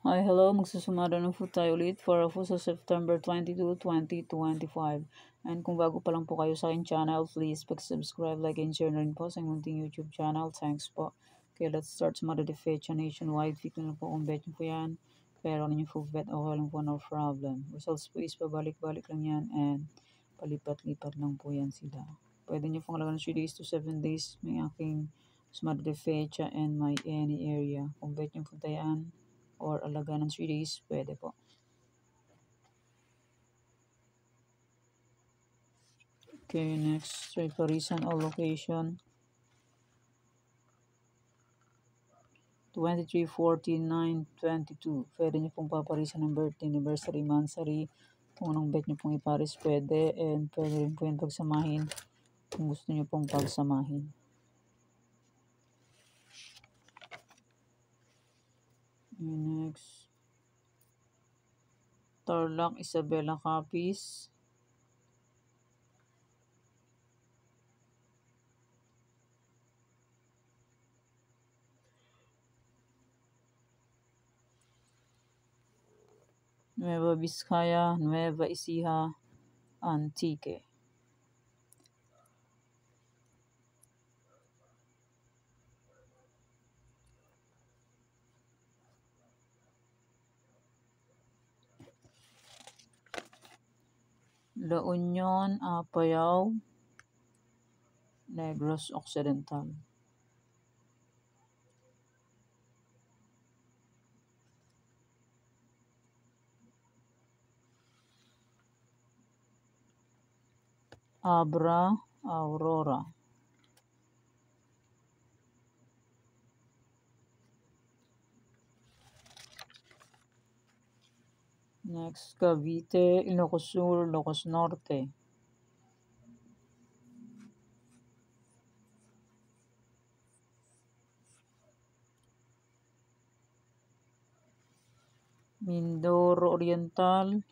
Hi, hello. Magsusumada na po tayo ulit para po sa September 22, 2025. And kung bago pa lang po kayo sa aking channel, please subscribe, like, and share na rin po sa munting YouTube channel. Thanks po. Okay, let's start sa modification nationwide. Fit na po kung bet nyo po yan. Pero ano nyo po bet, okay lang po, no problem. Results po is pabalik-balik lang yan and palipat-lipat lang po yan sila. Pwede nyo pong alagaan 3 days to 7 days. May aking smart fecha and my any area. Kung bet nyo po tayaan, or alaga ng 3 days, pwede po. Okay, next, reparation allocation. 23, 14, 9, 22. Pwede nyo pong paparisan ng birthday, anniversary, monthsary. Kung anong bet nyo pong iparis, pwede. And pwede rin po yung pagsamahin kung gusto nyo pong pagsamahin. Next, Tarlac Isabela copies. Nueva Vizcaya, Nueva Ecija, Antique. La Union, Apayao, Negros Occidental. Abra, Aurora. Next, Cavite, Ilocos Sur, Ilocos Norte. Mindoro Oriental,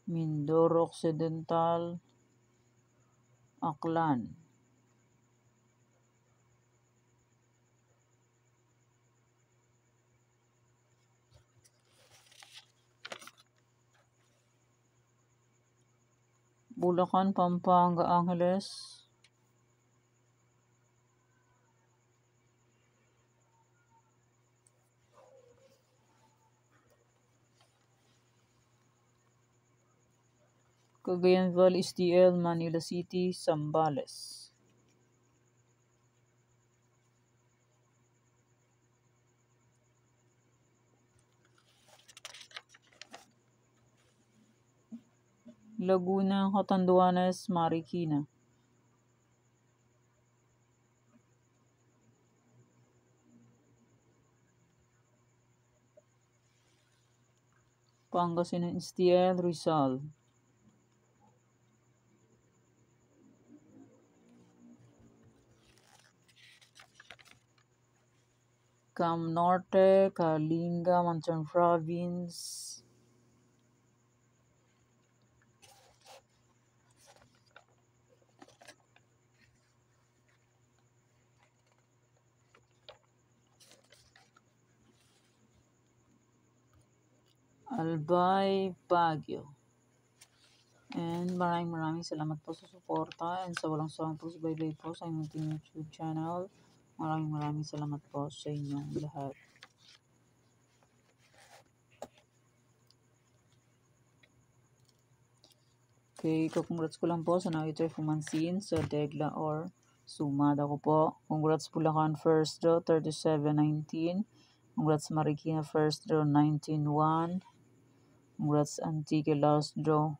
Mindoro Occidental, Aklan. Bulacan, Pampanga, Angeles. Cagayan Valley, STL, Manila City, Zambales. Laguna, Catanduanes, Marikina. Pangasinan, STL, Rizal. Cam Norte, Kalinga, Mountain Province. Albay, Baguio. And maraming salamat po sa suporta and sa walang sawang pagsubaybay po sa inyong YouTube channel. Maraming salamat po sa inyong lahat. Okay, congrats ko lang po sa nakita Fumansin sa Degla or Sumada ko po. Congrats Bulacan first draw 37-19. Congrats Marikina first draw 19-1. Congrats Antique last draw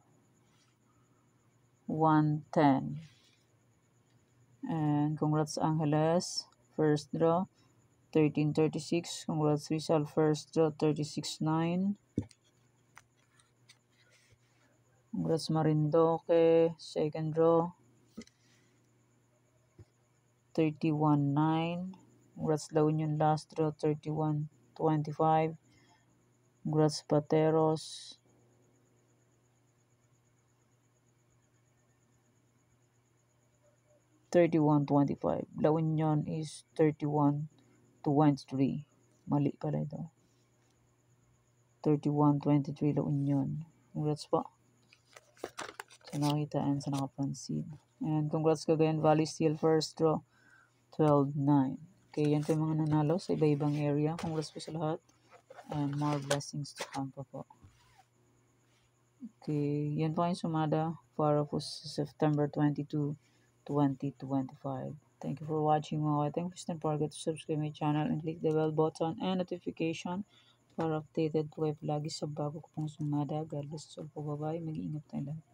110. And congrats Angeles first draw 13-36. Congrats Rizal first draw 36-9. Congrats Marindoque second draw 31-9. Congrats La Union last draw 31-25. Congrats Pateros 31-25. La Union is 31-23. Mali pala ito. 31-23 La Union. Congrats po sa nakitaan, sa nakapansin. And congrats Cagayan Valley Steel first draw 12-9. Okay, yan po yung mga nanalo sa iba-ibang area. Congrats po sa lahat. And more blessings to come po. Okay, yan po yung sumada para po sa September 22, 2025. Thank you for watching mga kating. Please don't forget to subscribe my channel and click the bell button and notification para updated po kayo lagi sa bago ko pong sumada. God bless us all po. Bye-bye. Mag-iingat tayo lahat.